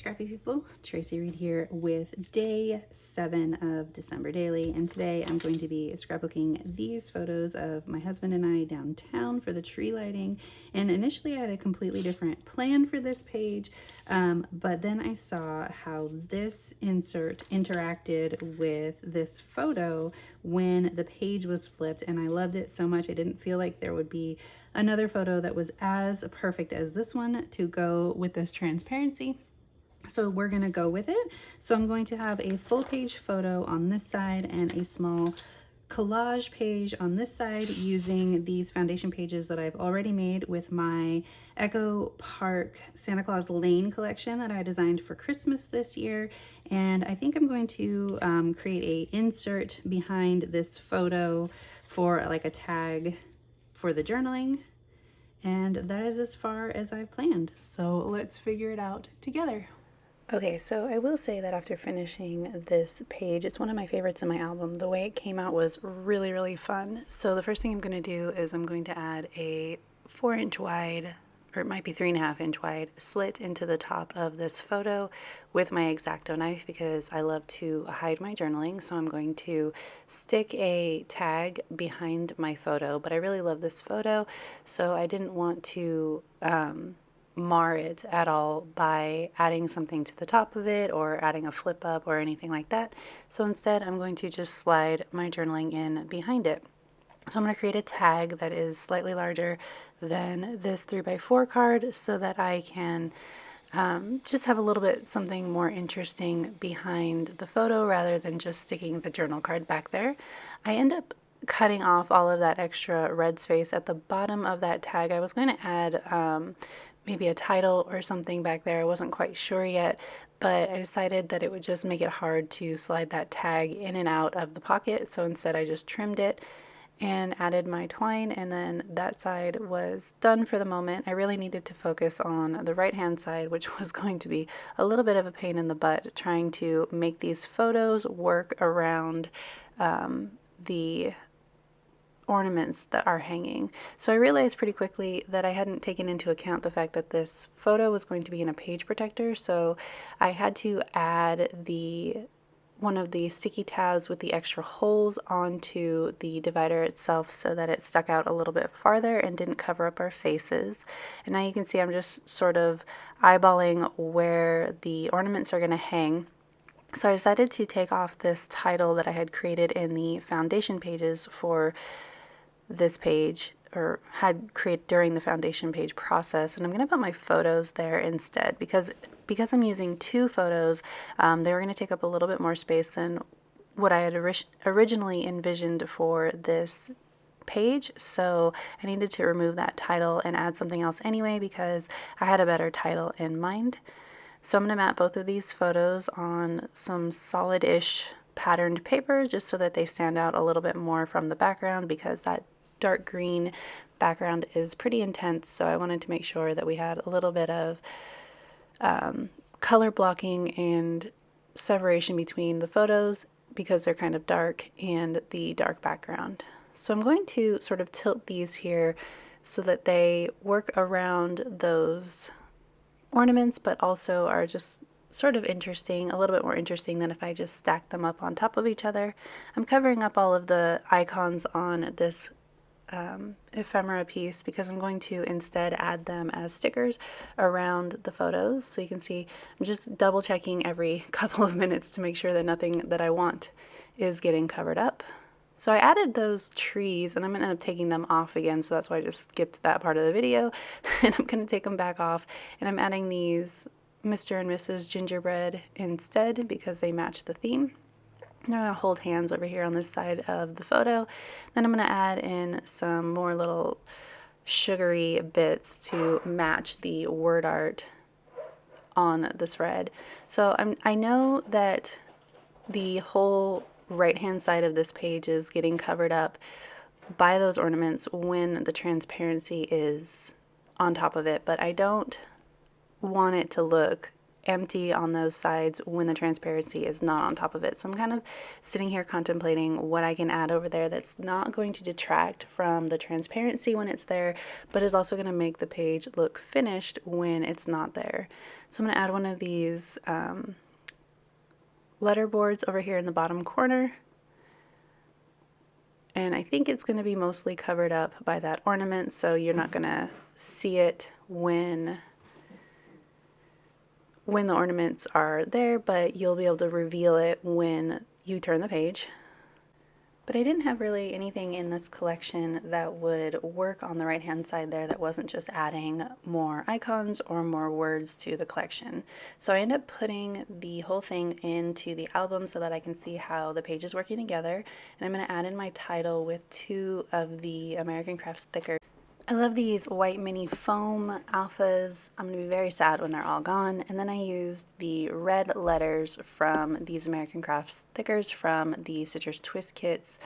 scrappy people, Tracy Reed here with day 7 of December Daily, and today I'm going to be scrapbooking these photos of my husband and I downtown for the tree lighting. And initially I had a completely different plan for this page, but then I saw how this insert interacted with this photo when the page was flipped, and I loved it so much. I didn't feel like there would be another photo that was as perfect as this one to go with this transparency. So we're going to go with it. So I'm going to have a full page photo on this side and a small collage page on this side using these foundation pages that I've already made with my Echo Park Santa Claus Lane collection that I designed for Christmas this year. And I think I'm going to create a insert behind this photo for like a tag for the journaling. And that is as far as I've planned. So let's figure it out together. Okay, so I will say that after finishing this page, it's one of my favorites in my album. The way it came out was really, really fun. So the first thing I'm going to do is I'm going to add a 4-inch wide, or it might be 3.5-inch wide, slit into the top of this photo with my X-Acto knife because I love to hide my journaling. So I'm going to stick a tag behind my photo, but I really love this photo, so I didn't want to mar it at all by adding something to the top of it or adding a flip up or anything like that. So instead I'm going to just slide my journaling in behind it. So I'm going to create a tag that is slightly larger than this 3x4 card so that I can just have a little bit something more interesting behind the photo rather than just sticking the journal card back there. I end up cutting off all of that extra red space at the bottom of that tag. I was going to add maybe a title or something back there. I wasn't quite sure yet, but I decided that it would just make it hard to slide that tag in and out of the pocket. So instead I just trimmed it and added my twine, and then that side was done for the moment. I really needed to focus on the right hand side, which was going to be a little bit of a pain in the butt, trying to make these photos work around the ornaments that are hanging. So I realized pretty quickly that I hadn't taken into account the fact that this photo was going to be in a page protector, so I had to add one of the sticky tabs with the extra holes onto the divider itself so that it stuck out a little bit farther and didn't cover up our faces. And now you can see I'm just sort of eyeballing where the ornaments are going to hang. So I decided to take off this title that I had created in the foundation pages for this page, or had created during the foundation page process, and I'm going to put my photos there instead because I'm using two photos. They were going to take up a little bit more space than what I had originally envisioned for this page, so I needed to remove that title and add something else anyway because I had a better title in mind. So I'm going to mat both of these photos on some solid-ish patterned paper just so that they stand out a little bit more from the background because that dark green background is pretty intense, so I wanted to make sure that we had a little bit of color blocking and separation between the photos because they're kind of dark and the dark background. So I'm going to sort of tilt these here so that they work around those ornaments but also are just sort of interesting, a little bit more interesting than if I just stacked them up on top of each other. I'm covering up all of the icons on this ephemera piece because I'm going to instead add them as stickers around the photos. So you can see I'm just double checking every couple of minutes to make sure that nothing that I want is getting covered up. So I added those trees, and I'm going to end up taking them off again, so that's why I just skipped that part of the video. And I'm going to take them back off, and I'm adding these Mr. and Mrs. Gingerbread instead because they match the theme. I'm going to hold hands over here on this side of the photo. Then I'm going to add in some more little sugary bits to match the word art on the spread. So I know that the whole right-hand side of this page is getting covered up by those ornaments when the transparency is on top of it, but I don't want it to look empty on those sides when the transparency is not on top of it. So I'm kind of sitting here contemplating what I can add over there that's not going to detract from the transparency when it's there, but is also going to make the page look finished when it's not there. So I'm going to add one of these letter boards over here in the bottom corner. And I think it's going to be mostly covered up by that ornament, so you're not going to see it when the ornaments are there, but you'll be able to reveal it when you turn the page. But I didn't have really anything in this collection that would work on the right hand side there that wasn't just adding more icons or more words to the collection. So I ended up putting the whole thing into the album so that I can see how the page is working together. And I'm going to add in my title with 2 of the American Crafts stickers. I love these white mini foam alphas. I'm going to be very sad when they're all gone. And then I used the red letters from these American Crafts stickers from the Citrus Twist Kits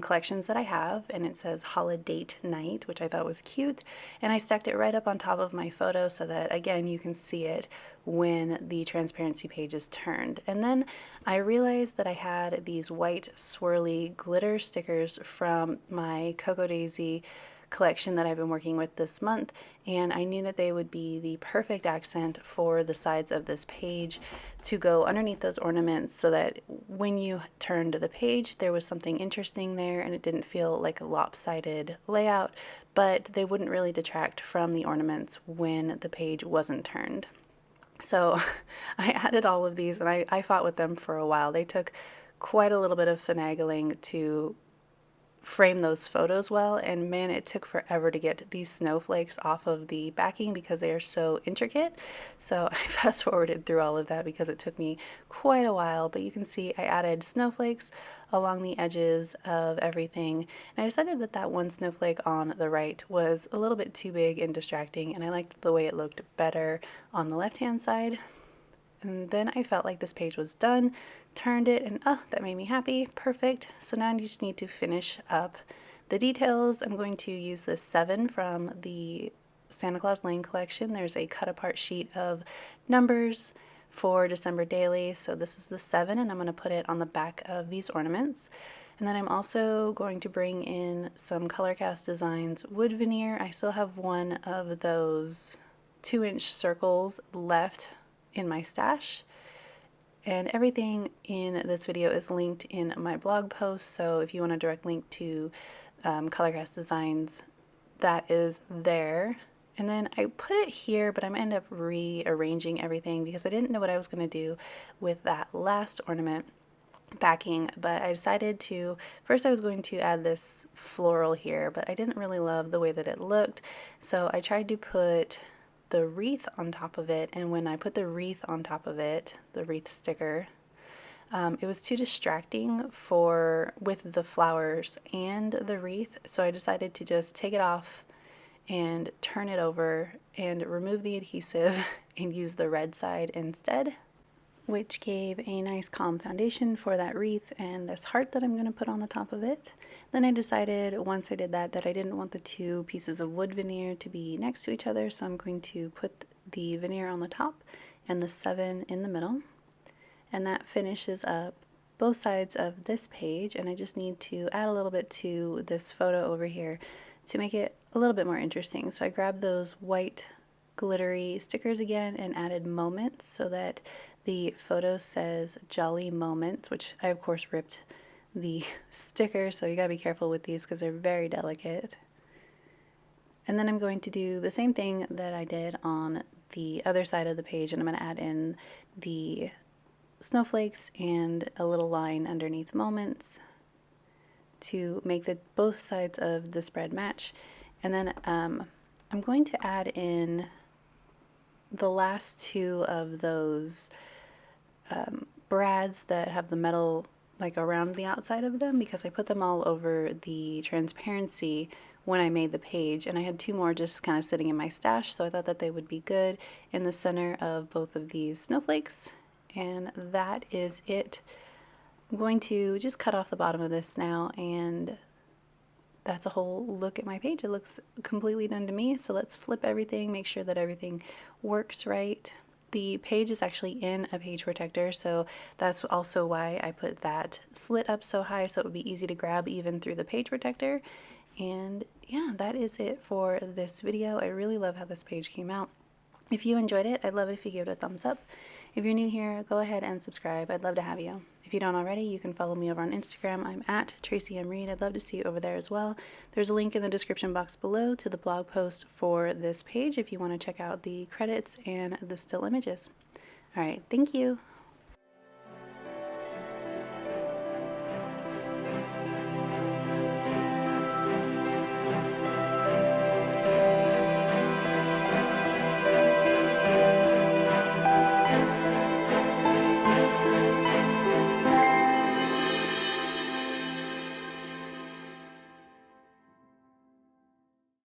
collections that I have, and it says Holiday Night, which I thought was cute, and I stuck it right up on top of my photo so that, again, you can see it when the transparency page is turned. And then I realized that I had these white swirly glitter stickers from my Cocoa Daisy collection that I've been working with this month, and I knew that they would be the perfect accent for the sides of this page to go underneath those ornaments so that when you turned the page there was something interesting there and it didn't feel like a lopsided layout, but they wouldn't really detract from the ornaments when the page wasn't turned. So I added all of these and I fought with them for a while. They took quite a little bit of finagling to frame those photos well, and man, it took forever to get these snowflakes off of the backing because they are so intricate. So I fast forwarded through all of that because it took me quite a while, but you can see I added snowflakes along the edges of everything, and I decided that that one snowflake on the right was a little bit too big and distracting, and I liked the way it looked better on the left hand side. And then I felt like this page was done, turned it, and oh, that made me happy. Perfect. So now I just need to finish up the details. I'm going to use this 7 from the Santa Claus Lane collection. There's a cut apart sheet of numbers for December Daily. So this is the 7, and I'm going to put it on the back of these ornaments. And then I'm also going to bring in some Colorcast Designs wood veneer. I still have one of those 2-inch circles left in my stash, and everything in this video is linked in my blog post, so if you want a direct link to Colorcast Designs, that is there. And then I put it here, but I'm gonna end up rearranging everything because I didn't know what I was going to do with that last ornament backing, but I decided to, first I was going to add this floral here, but I didn't really love the way that it looked, so I tried to put the wreath on top of it, and when I put the wreath on top of it, the wreath sticker, it was too distracting with the flowers and the wreath, so I decided to just take it off and turn it over and remove the adhesive and use the red side instead, which gave a nice calm foundation for that wreath and this heart that I'm going to put on the top of it. Then I decided once I did that I didn't want the 2 pieces of wood veneer to be next to each other, so I'm going to put the veneer on the top and the 7 in the middle, and that finishes up both sides of this page. And I just need to add a little bit to this photo over here to make it a little bit more interesting. So I grabbed those white glittery stickers again and added moments so that the photo says Jolly Moments, which I of course ripped the sticker, so you gotta be careful with these because they're very delicate. And then I'm going to do the same thing that I did on the other side of the page, and I'm going to add in the snowflakes and a little line underneath moments to make both sides of the spread match. And then I'm going to add in the last 2 of those brads that have the metal like around the outside of them, because I put them all over the transparency when I made the page, and I had 2 more just kind of sitting in my stash, so I thought that they would be good in the center of both of these snowflakes. And that is it. I'm going to just cut off the bottom of this now, and that's a whole look at my page. It looks completely done to me. So let's flip everything, make sure that everything works right. The page is actually in a page protector, so that's also why I put that slit up so high so it would be easy to grab even through the page protector. And yeah, that is it for this video. I really love how this page came out. If you enjoyed it, I'd love it if you give it a thumbs up. If you're new here, go ahead and subscribe. I'd love to have you. If you don't already, you can follow me over on Instagram. I'm at Traci M. Reed. I'd love to see you over there as well. There's a link in the description box below to the blog post for this page if you want to check out the credits and the still images. All right, thank you.